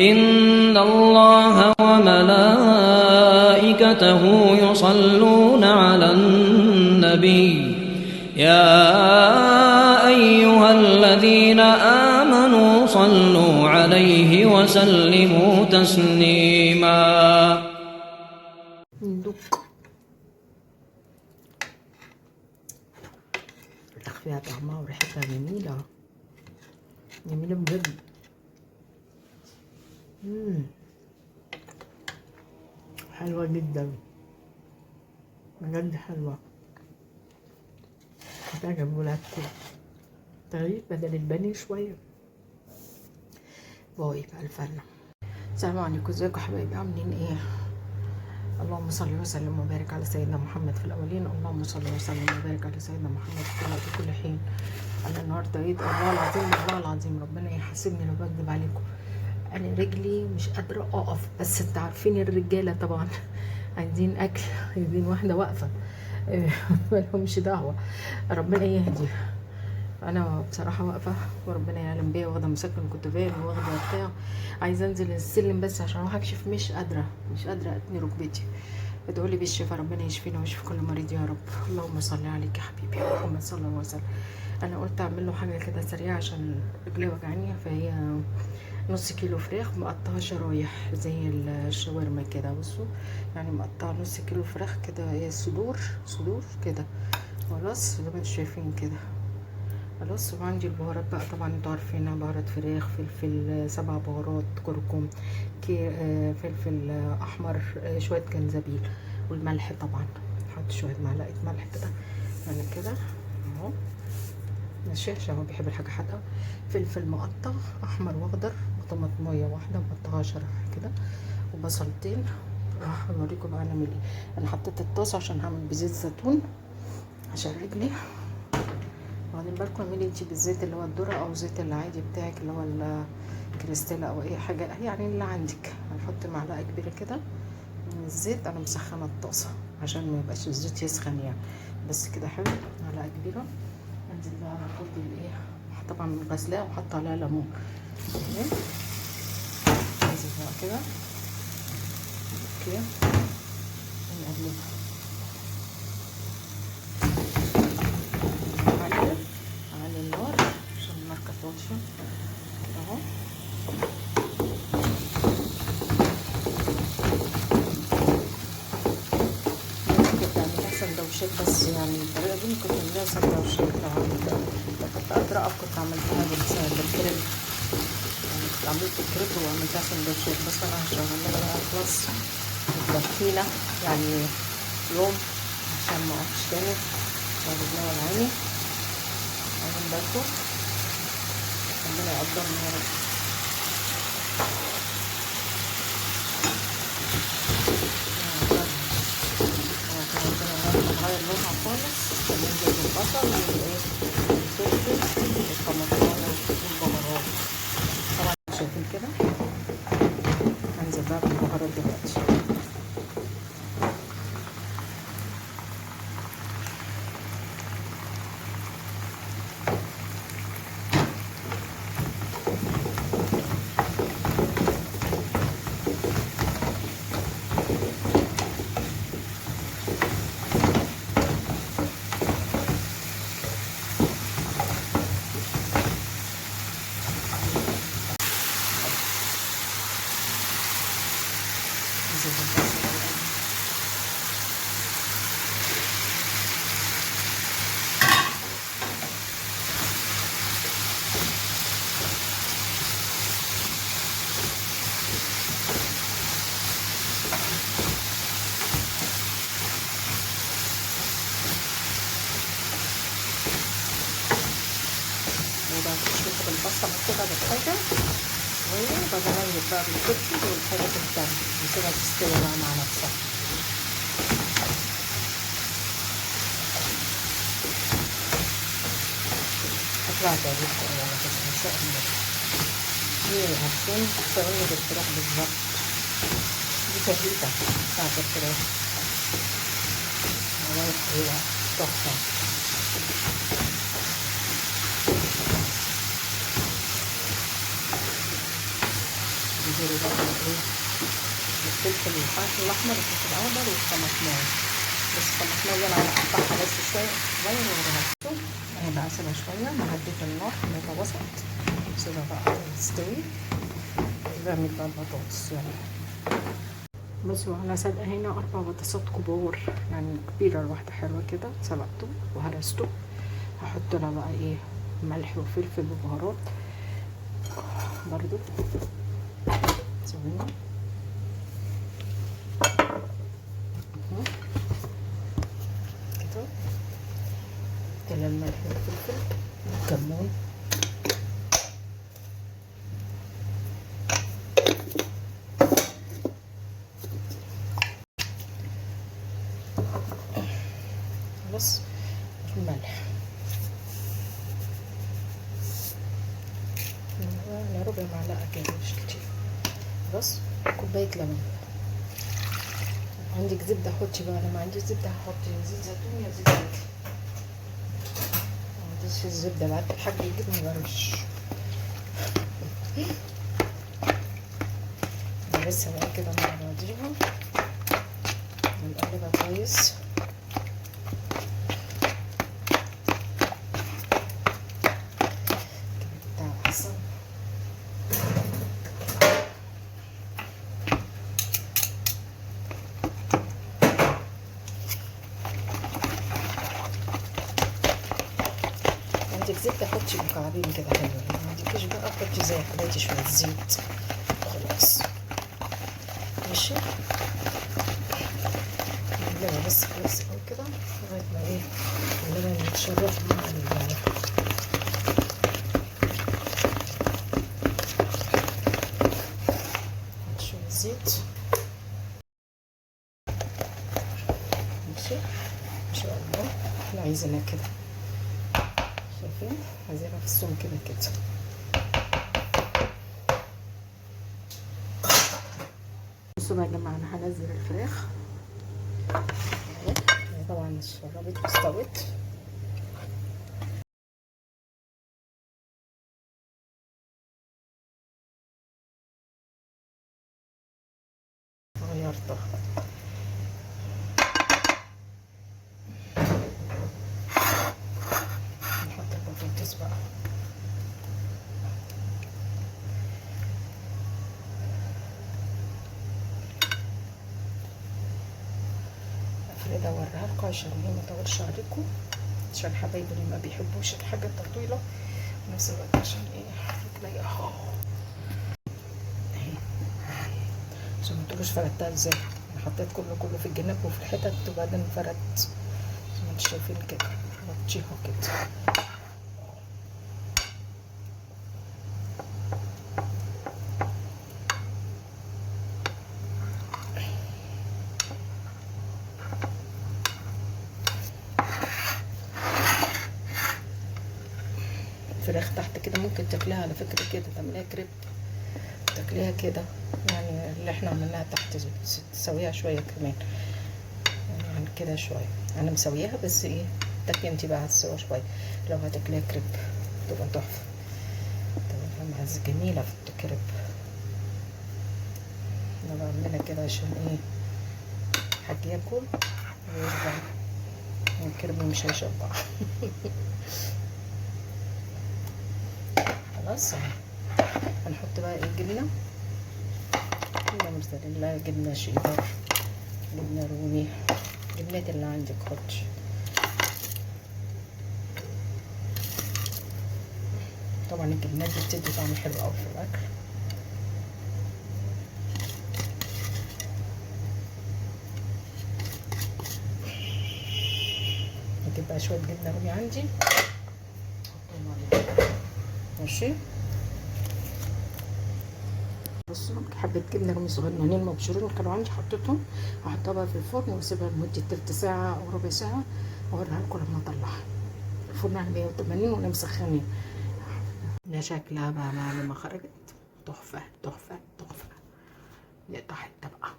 إن الله وملائكته يصلون على النبي يا أيها الذين آمنوا صلوا عليه وسلموا تسليما. فيها طعمها وريحتها جميلة جميلة بجد. حلوة جدا بجد، حلوة هتعجب ولادكم. طريق بدل البني شوية. باي بقى الفنة. السلام عليكم، ازيكم حبايبي، عاملين ايه؟ اللهم صل وسلم وبارك على سيدنا محمد في الاولين، اللهم صل وسلم وبارك على سيدنا محمد في كل حين. انا النهارده عيد، الله العظيم والله العظيم ربنا يحاسبني لو بكذب عليكم. انا رجلي مش قادره اقف، بس انت عارفين الرجاله طبعا عايزين اكل، عايزين واحده واقفه مالهمش دعوه. ربنا يهدي. انا بصراحه واقفه وربنا يعلم بيا، واخده مسكن كنت فين، واخده بتاع، عايزه انزل السلم بس عشان اروح اكشف، مش قادره اتني ركبتي. ادعوا لي بالشفاء، ربنا يشفينا ويشفي كل مريض يا رب. اللهم صل عليك يا حبيبي يا محمد صلى الله عليه وسلم. انا قلت اعمل له حاجه كده سريعه عشان رجلي وجعاني، فهي نص كيلو فراخ مقطعه شرايح زي الشاورما كده. بصوا يعني مقطعه نص كيلو فراخ كده، هي صدور كده خلاص زي ما انتم شايفين كده خلاص. وعندي البهارات بقى طبعا انتوا عارفينها، بهارات فراخ، فلفل 7 بهارات، كركم، فلفل احمر، شويه جنزبيل، والملح طبعا. حط شويه معلقه ملح كده يعني كده اهو ماشي عشان هو بيحب الحاجه حادقه. فلفل مقطع احمر واخضر، وطماطميه واحده مقطعها شرايح كده، وبصلتين. راح اوريكم بقى نعمل ايه. انا حطيت الطاسه عشان هعمل بزيت زيتون عشان رجلي. واخدين بالكم، اعملي انتي بالزيت اللي هو الذره او الزيت العادي بتاعك اللي هو الكريستال او اي حاجه يعني اللي عندك. هنحط معلقه كبيره كده من الزيت. انا مسخنه الطاسه عشان ما يبقاش الزيت يسخن يعني، بس كده حلو. معلقه كبيره. انزل بقى احط الايه، طبعا غسلاه وحط عليها ليمون. انزل بقى كده اوكي ونقلبها على النار عشان النار كانت واطيه اهو. ممكن تعمليها سندوتشات، بس يعني الطريقه دي ممكن تعمليها سندوتشات. لو كنت قادره اقف كنت عملتها بالكريب، يعني كنت عملت الكريب وعملتها سندوتشات، بس انا هشغلها بقى خلاص مكفينا يعني يوم عشان ما اقفش تاني ورجلي وجعاني. واخدين بالكم، ربنا يقدرنا يا رب. هغير لونها خالص، هننزل بالبصل والفلفل والطماطم والبهارات طبعا شايفين كده. هنزل بقى بالبهارات دلوقتي. وبعد كده البصل كده بالحاجه شويه، وبعدين انزل بقى بالفلفل والحاجات التانية وسيبها تستوي بقى مع نفسها. هتطلع تعجبكم على فكره ان شاء الله. دي هتكون تساوي بالفراخ بالظبط. دي فاهيتا بتاعت الفراخ والله تحفه. نزل بقى ايه الفلفل الاحمر والفلفل الاخضر والطماطمايه، بس الطماطمايه انا هقطعها بس شويه صغير وهرسه. انا بقى اسيبها شويه، مهديت النار خليتها وسط، سيبها بقى تستوي. بعمل بقى البطاطس يعني. بصوا انا سلقه هنا 4 بطاطسات كبار، يعني كبيره الواحده حلوه كده، سلقته وهرسته. هحط لها بقى ايه ملح وفلفل وبهارات برضو. ثواني كده الملح والفلفل والكمون. بس الملح يعني ربع معلقة كده مش كتير. بس كوباية لبن. عندك زبدة حطي بقى، انا ما عنديش زبدة هحط زيت زيتون يا زيت زيتون. ما عنديش الزبدة، بعد الحاج يجيبني برش. لسه بقى كده مع بعضيها نقلبها كويس. كده احسن. عندك زبدة حطي مكعبين كده حلوين، ما عندكيش بقى حطي زي حبايتي شوية زيت خلاص. ماشي نقلبها بس كويس اوي كده لغاية ما ايه اللبن يتشرب مع شوية زيت. ماشي ان شاء الله. احنا عايزينها كده، شايفين عايزينها في السمك كده. بصوا بقى يا جماعه، انا هنزل الفراخ طبعا اتشربت واستوت. غيرتها. نحط البطاطس بقى. افرد اوريها لكم عشان هي ما تطولش عليكم، عشان حبايبي اللي ما بيحبوش الحاجه الطويله، في نفس الوقت عشان ايه تلاقيها عشان ما تقولوش فردتها ازاي. انا حطيت كله في الجناب وفي الحتت وبعدين فردت زي ما انتم شايفين كده، غطيها كده. الفراخ تحت كده ممكن تاكليها على فكره كده، تعمليها كريب تاكليها كده، يعني اللي احنا عملناها تحت تسويها شويه كمان يعني كده شويه. انا مسوياها بس ايه تاكلي انتي بقى هتسويها شويه. لو هتاكليها كريب تبقى تحفه، تبقى جميله في الكريب. انا بعملها كده عشان ايه حد ياكل ويشبع، الكريب مش هيشبع. خلاص هنحط بقى ايه جبنه، جبنه موزاريلا، جبنه شيدر، جبنه رومي، جبنات اللي عندك حطي. طبعا الجبنات دي بتدي طعم حلو قوي في الاكل. هجيب بقى شويه جبنه رومي عندي احطهم عليها. ماشي بصوا حبه جبنه رومي صغننين مبشورين كانوا عندي حطيتهم، هحطها بقى في الفرن واسيبها لمده تلت ساعه او ربع ساعه، واوريها لكم لما اطلعها. الفرن على 180 وانا مسخنين. ده شكلها بقى بعد ما خرجت تحفه تحفه تحفه. نقطع حته بقى.